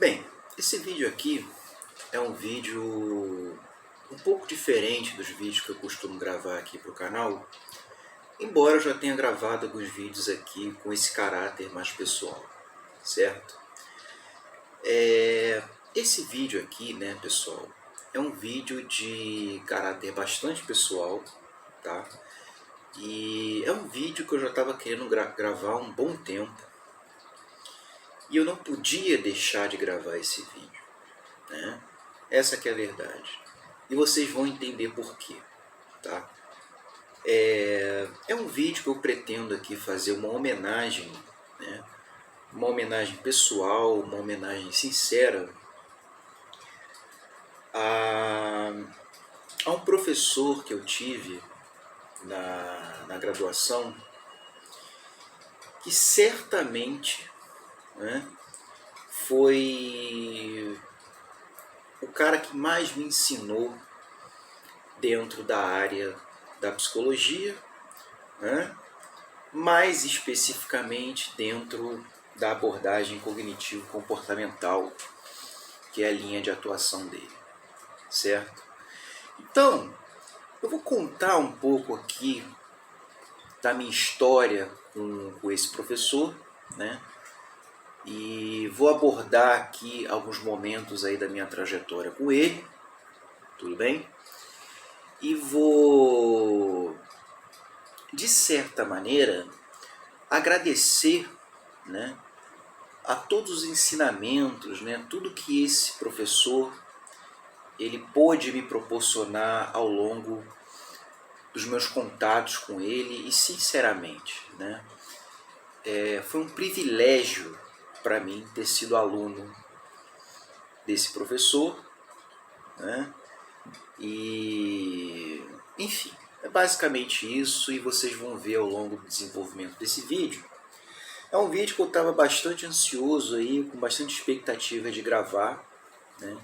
Bem, esse vídeo aqui é um vídeo um pouco diferente dos vídeos que eu costumo gravar aqui para o canal, embora eu já tenha gravado alguns vídeos aqui com esse caráter mais pessoal, certo? Esse vídeo aqui, né, pessoal, é um vídeo de caráter bastante pessoal, tá? E é um vídeo que eu já estava querendo gravar há um bom tempo, e eu não podia deixar de gravar esse vídeo, né? Essa que é a verdade. E vocês vão entender por quê, tá? É um vídeo que eu pretendo aqui fazer uma homenagem, né? Uma homenagem pessoal, uma homenagem sincera a um professor que eu tive na graduação, que certamente, né, foi o cara que mais me ensinou dentro da área da psicologia, né, mais especificamente dentro da abordagem cognitivo-comportamental, que é a linha de atuação dele, certo? Então, eu vou contar um pouco aqui da minha história com esse professor, né? E vou abordar aqui alguns momentos aí da minha trajetória com ele, tudo bem? E vou, de certa maneira, agradecer, né, a todos os ensinamentos, né, tudo que esse professor ele pôde me proporcionar ao longo dos meus contatos com ele. E sinceramente, né, foi um privilégio para mim ter sido aluno desse professor, né? E enfim, é basicamente isso, e vocês vão ver ao longo do desenvolvimento desse vídeo. É um vídeo que eu estava bastante ansioso aí, com bastante expectativa de gravar, né?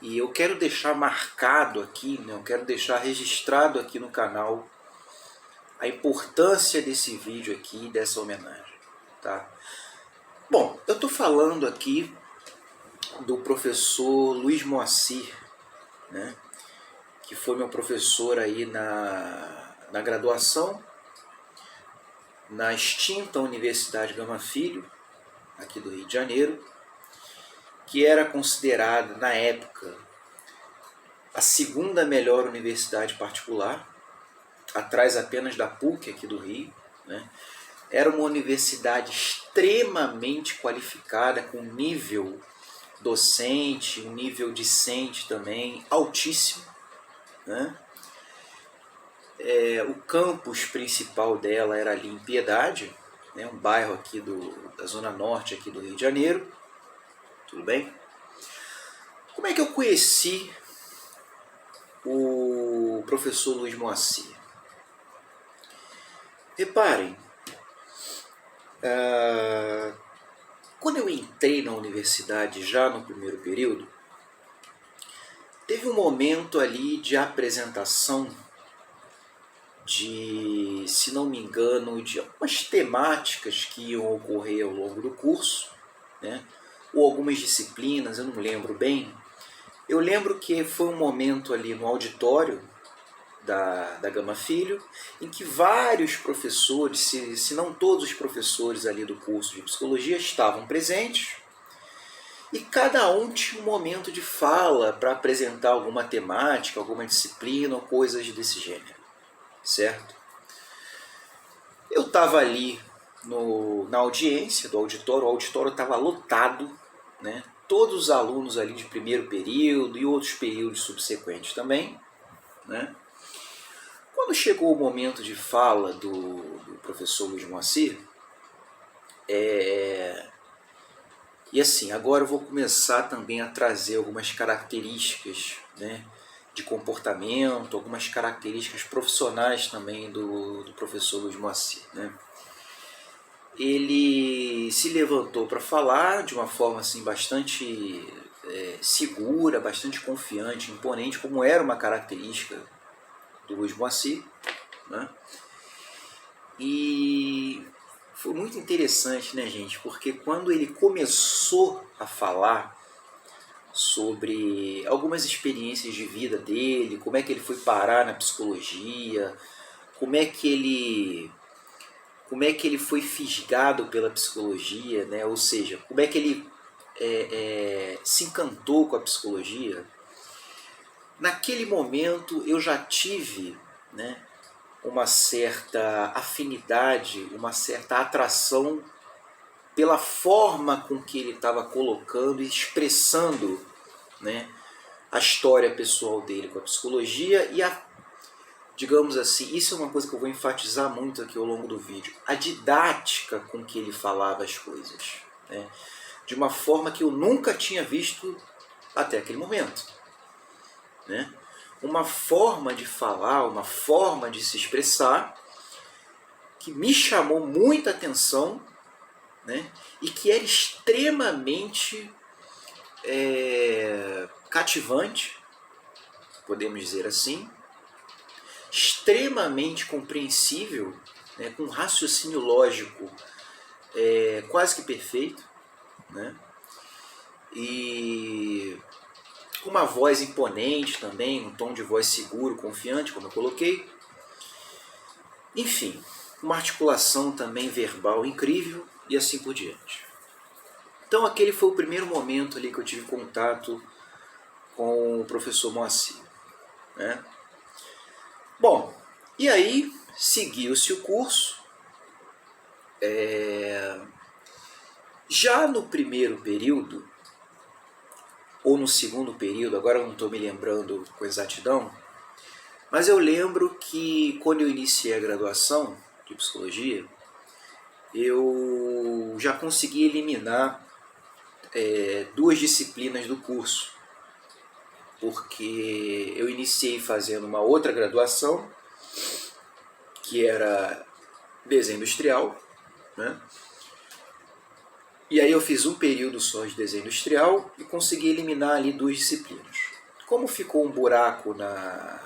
E eu quero deixar marcado aqui, né? Eu quero deixar registrado aqui no canal a importância desse vídeo aqui, dessa homenagem, tá? Bom, eu estou falando aqui do professor Luiz Moacir, né, que foi meu professor aí na graduação, na extinta Universidade Gama Filho, aqui do Rio de Janeiro, que era considerada, na época, a segunda melhor universidade particular, atrás apenas da PUC aqui do Rio, né? Era uma universidade extremamente qualificada, com nível docente, um nível discente também altíssimo, né? O campus principal dela era ali em Piedade, né? Um bairro aqui da zona norte aqui do Rio de Janeiro, tudo bem? Como é que eu conheci o professor Luiz Moacir? Reparem, quando eu entrei na universidade já no primeiro período, teve um momento ali de apresentação de, se não me engano, de algumas temáticas que iam ocorrer ao longo do curso, né? Ou algumas disciplinas, eu não lembro bem. Eu lembro que foi um momento ali no auditório da Gama Filho, em que vários professores, se não todos os professores ali do curso de psicologia estavam presentes, e cada um tinha um momento de fala para apresentar alguma temática, alguma disciplina ou coisas desse gênero, certo? Eu estava ali na audiência do auditório, o auditório estava lotado, né? Todos os alunos ali de primeiro período e outros períodos subsequentes também, né? Quando chegou o momento de fala do professor Luiz Moacir, e assim, agora eu vou começar também a trazer algumas características, né, de comportamento, algumas características profissionais também do professor Luiz Moacir, né? Ele se levantou para falar de uma forma assim, bastante segura, bastante confiante, imponente, como era uma característica do Luiz Moacir, né? E foi muito interessante, né, gente? Porque quando ele começou a falar sobre algumas experiências de vida dele, como é que ele foi parar na psicologia, como é que ele foi fisgado pela psicologia, né? Ou seja, como é que ele se encantou com a psicologia. Naquele momento eu já tive, né, uma certa afinidade, uma certa atração pela forma com que ele estava colocando e expressando, né, a história pessoal dele com a psicologia e digamos assim, isso é uma coisa que eu vou enfatizar muito aqui ao longo do vídeo, a didática com que ele falava as coisas, né, de uma forma que eu nunca tinha visto até aquele momento, né? Uma forma de falar, uma forma de se expressar que me chamou muita atenção, né? E que era extremamente cativante, podemos dizer assim, extremamente compreensível, né? Com um raciocínio lógico quase que perfeito, né? E uma voz imponente também, um tom de voz seguro, confiante, como eu coloquei. Enfim, uma articulação também verbal incrível e assim por diante. Então aquele foi o primeiro momento ali que eu tive contato com o professor Moacir, né? Bom, e aí seguiu-se o curso. Já no primeiro período, ou no segundo período, agora eu não estou me lembrando com exatidão, mas eu lembro que quando eu iniciei a graduação de psicologia, eu já consegui eliminar 2 disciplinas do curso, porque eu iniciei fazendo uma outra graduação, que era desenho industrial, né? E aí eu fiz um período só de desenho industrial e consegui eliminar ali 2 disciplinas. Como ficou um buraco na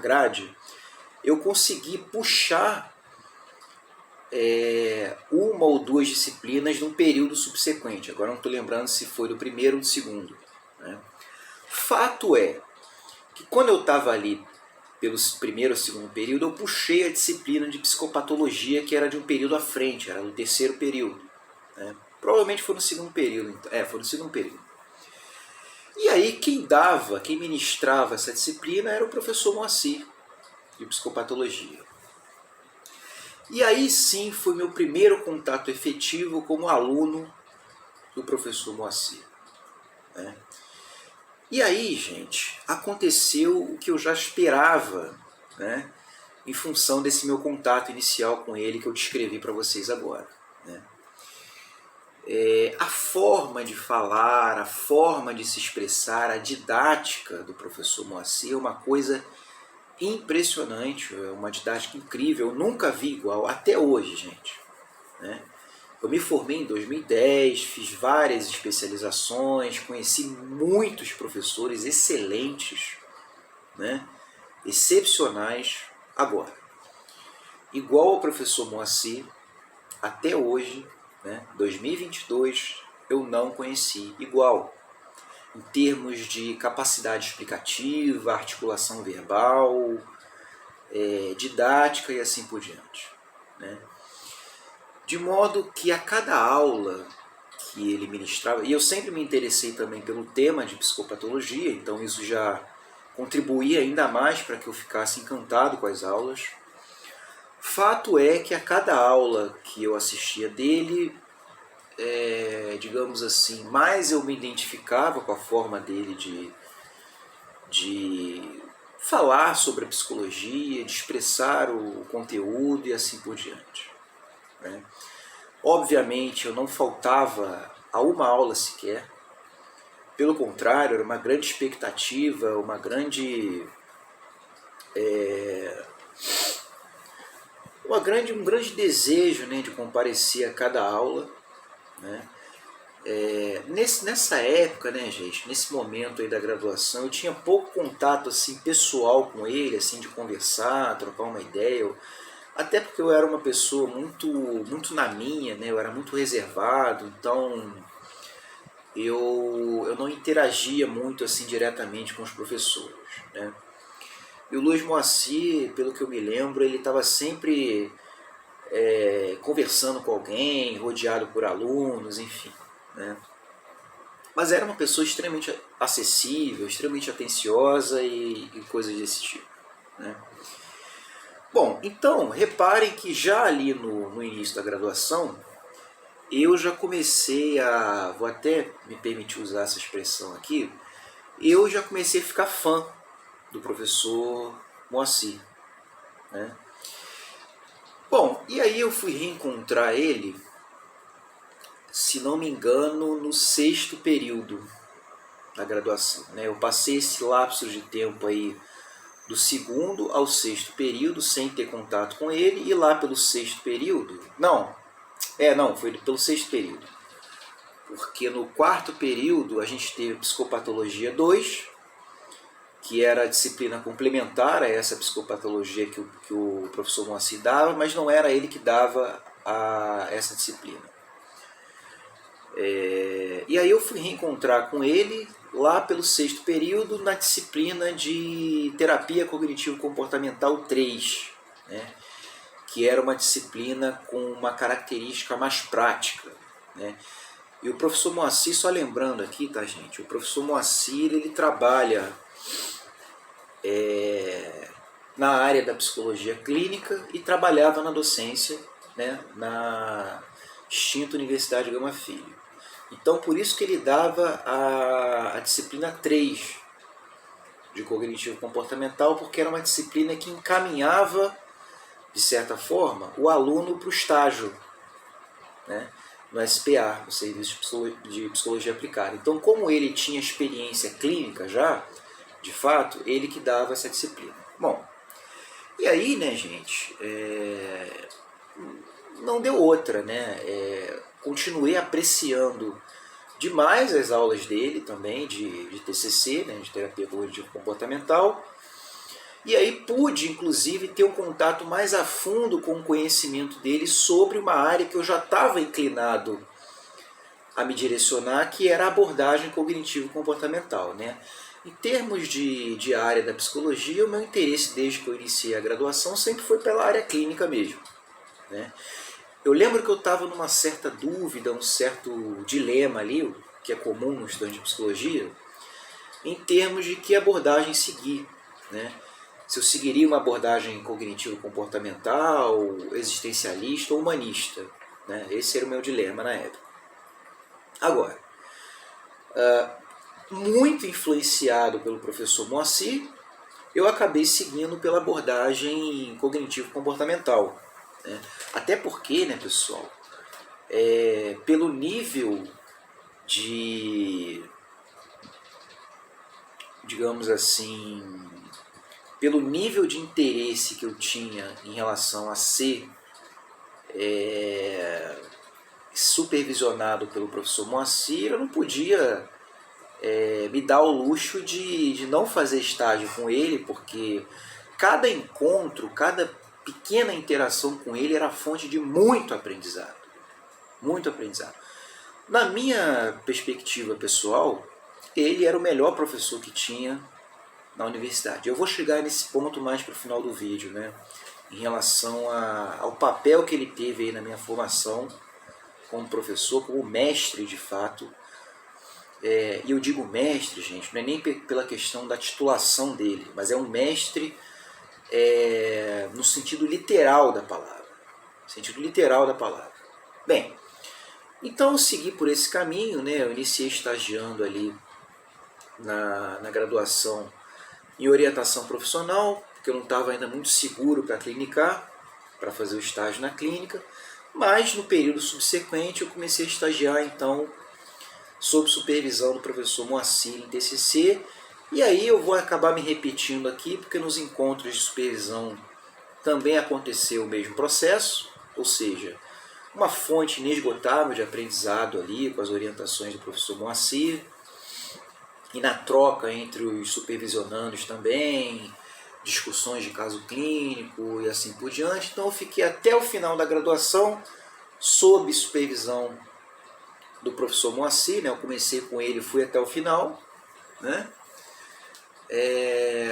grade, eu consegui puxar uma ou 2 disciplinas num período subsequente. Agora não estou lembrando se foi do primeiro ou do segundo, né? Fato é que quando eu estava ali pelo primeiro ou segundo período, eu puxei a disciplina de psicopatologia, que era de um período à frente, era no terceiro período, né? Provavelmente foi no segundo período. Foi no segundo período. E aí quem ministrava essa disciplina era o professor Moacir, de psicopatologia. E aí sim foi meu primeiro contato efetivo como aluno do professor Moacir, né? E aí, gente, aconteceu o que eu já esperava, né, em função desse meu contato inicial com ele que eu descrevi para vocês agora, né? A forma de falar, a forma de se expressar, a didática do professor Moacir é uma coisa impressionante, é uma didática incrível, eu nunca vi igual, até hoje, gente, né? Eu me formei em 2010, fiz várias especializações, conheci muitos professores excelentes, né? Excepcionais. Agora, igual ao professor Moacir, até hoje, né, 2022, eu não conheci igual, em termos de capacidade explicativa, articulação verbal, didática e assim por diante, né? De modo que a cada aula que ele ministrava, e eu sempre me interessei também pelo tema de psicopatologia, então isso já contribuía ainda mais para que eu ficasse encantado com as aulas. Fato é que a cada aula que eu assistia dele, digamos assim, mais eu me identificava com a forma dele de falar sobre a psicologia, de expressar o conteúdo e assim por diante, né? Obviamente eu não faltava a uma aula sequer, pelo contrário, era uma grande expectativa, um grande desejo, né, de comparecer a cada aula, né? Nessa época, né, gente, nesse momento aí da graduação, eu tinha pouco contato assim pessoal com ele, assim, de conversar, trocar uma ideia. até porque eu era uma pessoa muito na minha, né? Eu era muito reservado, então eu não interagia muito assim diretamente com os professores, né? E o Luiz Moacir, pelo que eu me lembro, ele estava sempre conversando com alguém, rodeado por alunos, enfim, né? Mas era uma pessoa extremamente acessível, extremamente atenciosa e coisas desse tipo, né? Bom, então, reparem que já ali no início da graduação, eu já comecei a, vou até me permitir usar essa expressão aqui, eu já comecei a ficar fã do professor Moacir, né? Bom, e aí eu fui reencontrar ele, se não me engano, no 6º período da graduação, né? Eu passei esse lapso de tempo aí do 2º ao 6º período sem ter contato com ele, e lá pelo 6º período, foi pelo 6º período, porque no 4º período a gente teve Psicopatologia 2, que era a disciplina complementar a essa psicopatologia que o professor Moacir dava, mas não era ele que dava essa disciplina. E aí eu fui reencontrar com ele lá pelo 6º período na disciplina de Terapia Cognitivo-Comportamental 3, né? Que era uma disciplina com uma característica mais prática, né? E o professor Moacir, só lembrando aqui, tá, gente? O professor Moacir, ele trabalha na área da psicologia clínica e trabalhava na docência, né, na extinta Universidade Gama Filho. Então, por isso que ele dava a disciplina 3 de cognitivo comportamental, porque era uma disciplina que encaminhava, de certa forma, o aluno para o estágio, né, no SPA, no Serviço de Psicologia Aplicada. Então, como ele tinha experiência clínica já, de fato, ele que dava essa disciplina. Bom, e aí, né, gente, não deu outra, né? Continuei apreciando demais as aulas dele também, de TCC, né, de Terapia Cognitivo Comportamental, e aí pude, inclusive, ter um contato mais a fundo com o conhecimento dele sobre uma área que eu já estava inclinado a me direcionar, que era a abordagem cognitivo-comportamental, né? Em termos de área da psicologia, o meu interesse desde que eu iniciei a graduação sempre foi pela área clínica mesmo, né? Eu lembro que eu estava numa certa dúvida, um certo dilema ali, que é comum no estudante de psicologia, em termos de que abordagem seguir, né? Se eu seguiria uma abordagem cognitivo-comportamental, existencialista ou humanista, né? Esse era o meu dilema na época. Agora, muito influenciado pelo professor Moacir, eu acabei seguindo pela abordagem cognitivo-comportamental, né? Até porque, né, pessoal, pelo nível de, digamos assim, pelo nível de interesse que eu tinha em relação a ser supervisionado pelo professor Moacir, eu não podia me dar o luxo de não fazer estágio com ele, porque cada encontro, cada pequena interação com ele era fonte de muito aprendizado. Muito aprendizado. Na minha perspectiva pessoal, ele era o melhor professor que tinha na universidade. Eu vou chegar nesse ponto mais para o final do vídeo, né? Em relação ao papel que ele teve aí na minha formação como professor, como mestre de fato. E eu digo mestre, gente, não é nem pela questão da titulação dele, mas é um mestre no sentido literal da palavra. Sentido literal da palavra. Bem, então eu segui por esse caminho, né? Eu iniciei estagiando ali na graduação em orientação profissional, porque eu não estava ainda muito seguro para clinicar, para fazer o estágio na clínica, mas no período subsequente eu comecei a estagiar então sob supervisão do professor Moacir em TCC, e aí eu vou acabar me repetindo aqui, porque nos encontros de supervisão também aconteceu o mesmo processo, ou seja, uma fonte inesgotável de aprendizado ali com as orientações do professor Moacir, e na troca entre os supervisionandos também, discussões de caso clínico e assim por diante. Então eu fiquei até o final da graduação sob supervisão do professor Moacir, né? Eu comecei com ele e fui até o final, né?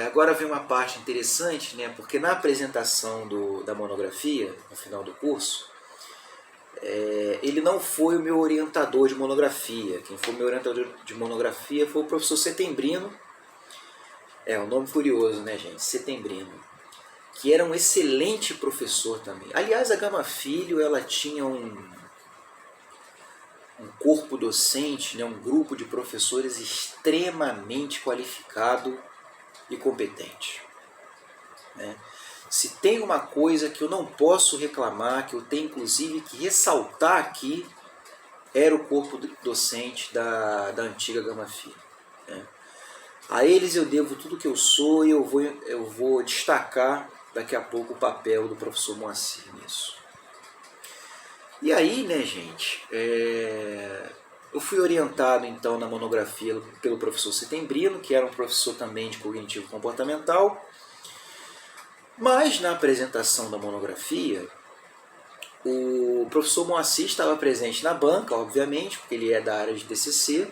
Agora vem uma parte interessante, né? Porque na apresentação da monografia, no final do curso, ele não foi o meu orientador de monografia. Quem foi o meu orientador de monografia foi o professor Setembrino. Um nome curioso, né, gente? Setembrino. Que era um excelente professor também. Aliás, a Gama Filho, ela tinha um corpo docente, né, um grupo de professores extremamente qualificado e competente, né? Se tem uma coisa que eu não posso reclamar, que eu tenho inclusive que ressaltar aqui, era o corpo docente da antiga Gama Filho, né? A eles eu devo tudo que eu sou e eu vou destacar daqui a pouco o papel do professor Moacir nisso. E aí, né, gente, eu fui orientado então na monografia pelo professor Setembrino, que era um professor também de cognitivo comportamental, mas na apresentação da monografia, o professor Moacir estava presente na banca, obviamente, porque ele é da área de TCC,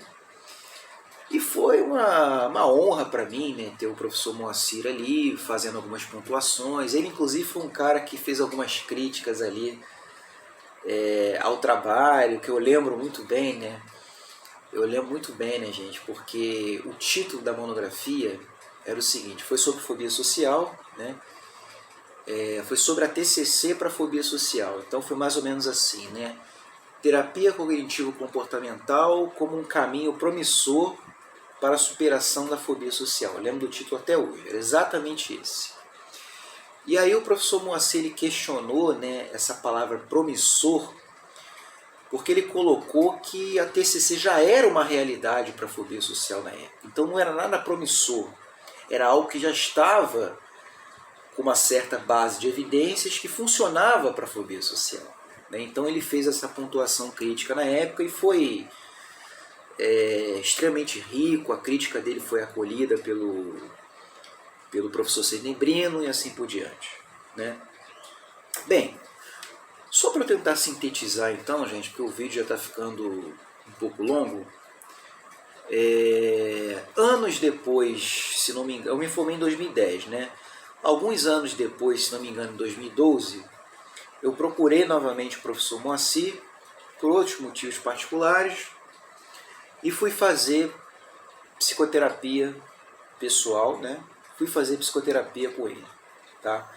e foi uma honra para mim, né, ter o professor Moacir ali, fazendo algumas pontuações. Ele, inclusive, foi um cara que fez algumas críticas ali ao trabalho, que eu lembro muito bem, né? Eu lembro muito bem, né, gente, porque o título da monografia era o seguinte, foi sobre fobia social, né? Foi sobre a TCC para fobia social. Então foi mais ou menos assim, né? Terapia cognitivo-comportamental como um caminho promissor para a superação da fobia social. Eu lembro do título até hoje, era exatamente esse. E aí o professor Moacir ele questionou, né, essa palavra promissor, porque ele colocou que a TCC já era uma realidade para a fobia social na época. Então não era nada promissor, era algo que já estava com uma certa base de evidências que funcionava para a fobia social, né? Então ele fez essa pontuação crítica na época e foi extremamente rico, a crítica dele foi acolhida pelo professor Setembrino e assim por diante, né? Bem, só para eu tentar sintetizar então, gente, porque o vídeo já está ficando um pouco longo, anos depois, se não me engano, eu me formei em 2010, né? Alguns anos depois, se não me engano, em 2012, eu procurei novamente o professor Moacir, por outros motivos particulares, e fui fazer psicoterapia pessoal, né? Fui fazer psicoterapia com ele, tá?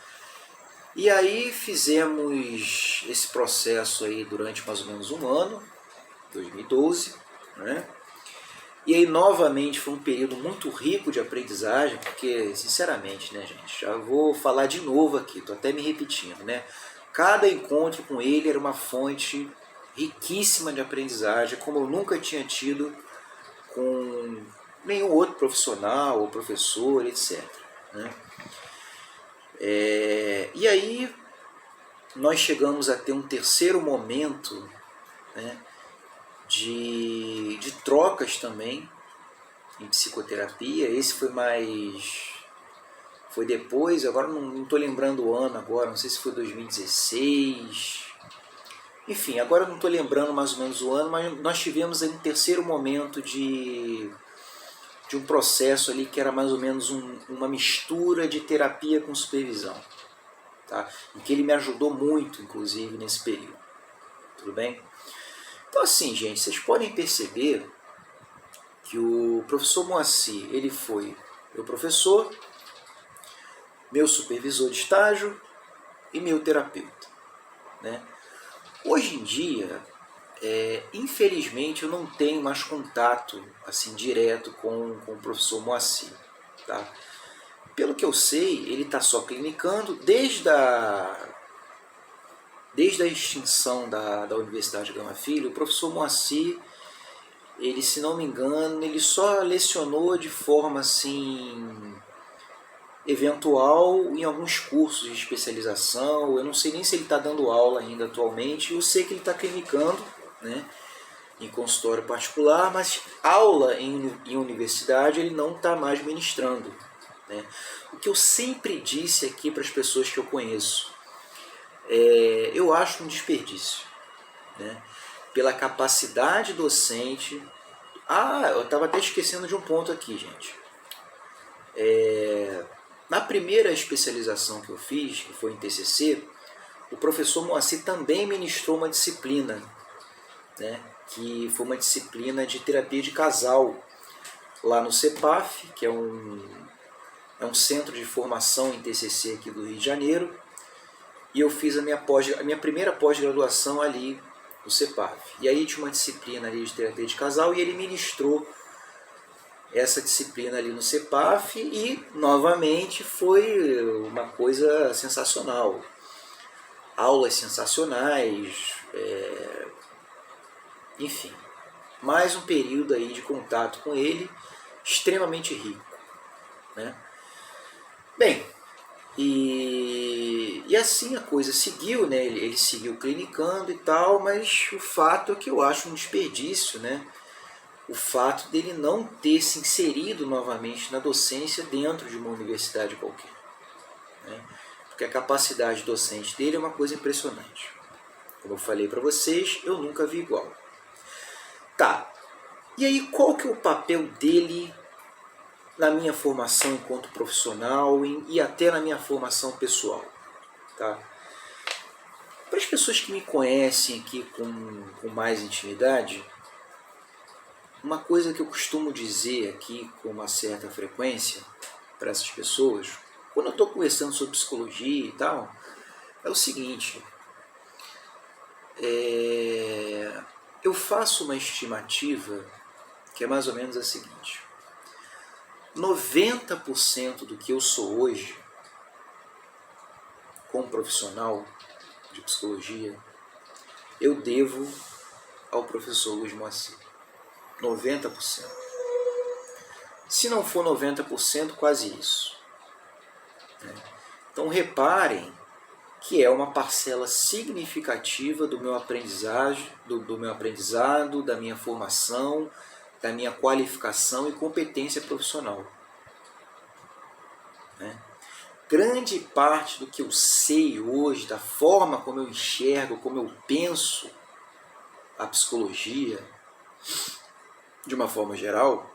E aí fizemos esse processo aí durante mais ou menos um ano, 2012, né? E aí novamente foi um período muito rico de aprendizagem, porque sinceramente, né, gente, já vou falar de novo aqui, tô até me repetindo, né? Cada encontro com ele era uma fonte riquíssima de aprendizagem, como eu nunca tinha tido com nenhum outro profissional ou professor, etc, né? E aí nós chegamos a ter um terceiro momento, né, de trocas também em psicoterapia. Esse foi depois, agora não estou lembrando o ano agora, não sei se foi 2016, enfim, agora não estou lembrando mais ou menos o ano, mas nós tivemos aí um terceiro momento de um processo ali que era mais ou menos uma mistura de terapia com supervisão, tá? Em que ele me ajudou muito, inclusive, nesse período. Tudo bem? Então assim, gente, vocês podem perceber que o professor Moacir, ele foi meu professor, meu supervisor de estágio e meu terapeuta, né? Hoje em dia, infelizmente, eu não tenho mais contato assim direto com o professor Moacir, tá? Pelo que eu sei, ele está só clinicando desde a extinção da Universidade Gama Filho. O professor Moacir, ele, se não me engano, ele só lecionou de forma assim eventual em alguns cursos de especialização. Eu não sei nem se ele está dando aula ainda atualmente. Eu sei que ele está clinicando, né, em consultório particular, mas aula em universidade ele não está mais ministrando, né? O que eu sempre disse aqui para as pessoas que eu conheço, eu acho um desperdício, né? Pela capacidade docente. Eu estava até esquecendo de um ponto aqui, gente. Na primeira especialização que eu fiz, que foi em TCC, o professor Moacir também ministrou uma disciplina, né, que foi uma disciplina de terapia de casal, lá no CEPAF, que é um centro de formação em TCC aqui do Rio de Janeiro, e eu fiz a minha primeira pós-graduação ali no CEPAF. E aí tinha uma disciplina ali de terapia de casal e ele ministrou essa disciplina ali no CEPAF e, novamente, foi uma coisa sensacional. Aulas sensacionais, enfim, mais um período aí de contato com ele, extremamente rico, né? Bem, e assim a coisa seguiu, né? Ele seguiu clinicando e tal, mas o fato é que eu acho um desperdício, né? O fato dele não ter se inserido novamente na docência dentro de uma universidade qualquer, né? Porque a capacidade docente dele é uma coisa impressionante. Como eu falei para vocês, eu nunca vi igual. Tá, e aí qual que é o papel dele na minha formação enquanto profissional e até na minha formação pessoal? Tá? Para as pessoas que me conhecem aqui com mais intimidade, uma coisa que eu costumo dizer aqui com uma certa frequência para essas pessoas, quando eu estou conversando sobre psicologia e tal, é o seguinte: eu faço uma estimativa que é mais ou menos a seguinte: 90% do que eu sou hoje, como profissional de psicologia, eu devo ao professor Luiz Moacir. 90%. Se não for 90%, quase isso. Então reparem que é uma parcela significativa do meu aprendizado, da minha formação, da minha qualificação e competência profissional. Grande parte do que eu sei hoje, da forma como eu enxergo, como eu penso a psicologia, de uma forma geral,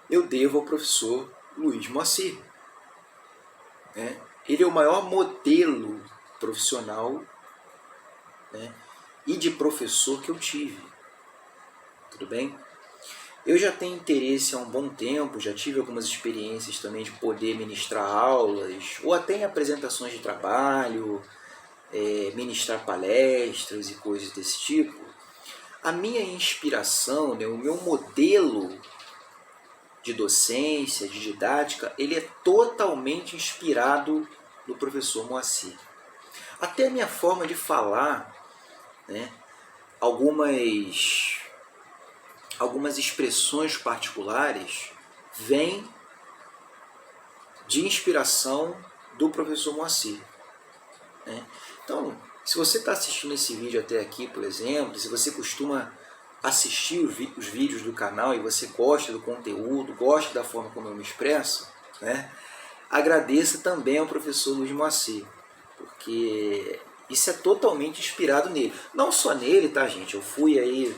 eu devo ao professor Luiz Moacir. Ele é o maior modelo profissional, e de professor que eu tive. Tudo bem? Eu já tenho interesse há um bom tempo, já tive algumas experiências também de poder ministrar aulas, ou até em apresentações de trabalho, ministrar palestras e coisas desse tipo. A minha inspiração, o meu modelo de docência, de didática, ele é totalmente inspirado no professor Moacir. Até a minha forma de falar, algumas expressões particulares vêm de inspiração do professor Moacir. Então, se você está assistindo esse vídeo até aqui, por exemplo, se você costuma assistir os vídeos do canal e você gosta do conteúdo, gosta da forma como eu me expresso, agradeça também ao professor Luiz Moacir, porque isso é totalmente inspirado nele. Não só nele, tá, gente? Eu fui aí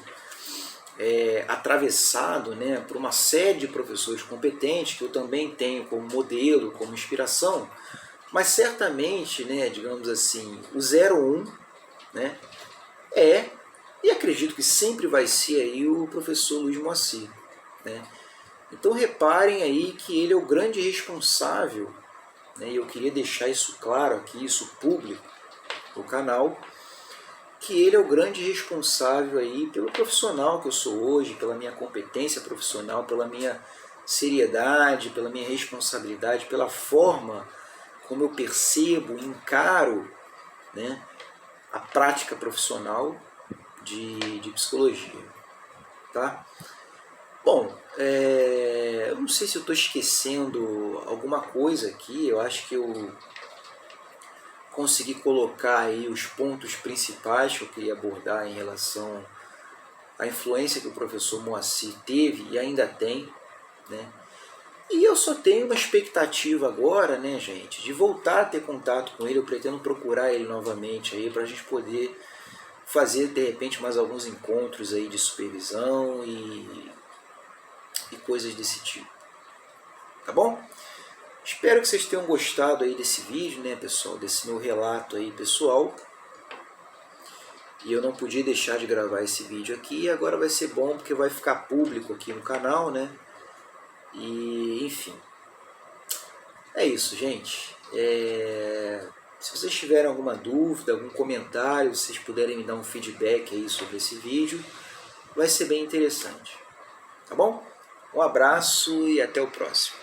atravessado, por uma série de professores competentes que eu também tenho como modelo, como inspiração, mas certamente, digamos assim, o 01, e acredito que sempre vai ser aí o professor Luiz Moacir. Então reparem aí que ele é o grande responsável, e eu queria deixar isso claro aqui, isso público no canal, que ele é o grande responsável aí pelo profissional que eu sou hoje, pela minha competência profissional, pela minha seriedade, pela minha responsabilidade, pela forma como eu percebo e encaro a prática profissional de psicologia. Tá? Bom, eu não sei se eu estou esquecendo alguma coisa aqui, eu acho que eu consegui colocar aí os pontos principais que eu queria abordar em relação à influência que o professor Moacir teve e ainda tem, E eu só tenho uma expectativa agora, né, gente, de voltar a ter contato com ele. Eu pretendo procurar ele novamente aí para a gente poder fazer de repente mais alguns encontros aí de supervisão e coisas desse tipo. Tá bom? Espero que vocês tenham gostado aí desse vídeo, né, pessoal, desse meu relato aí pessoal. E eu não podia deixar de gravar esse vídeo aqui, e agora vai ser bom porque vai ficar público aqui no canal, né? E enfim, é isso, gente. Se vocês tiverem alguma dúvida, algum comentário, se vocês puderem me dar um feedback aí sobre esse vídeo, vai ser bem interessante. Tá bom? Um abraço e até o próximo.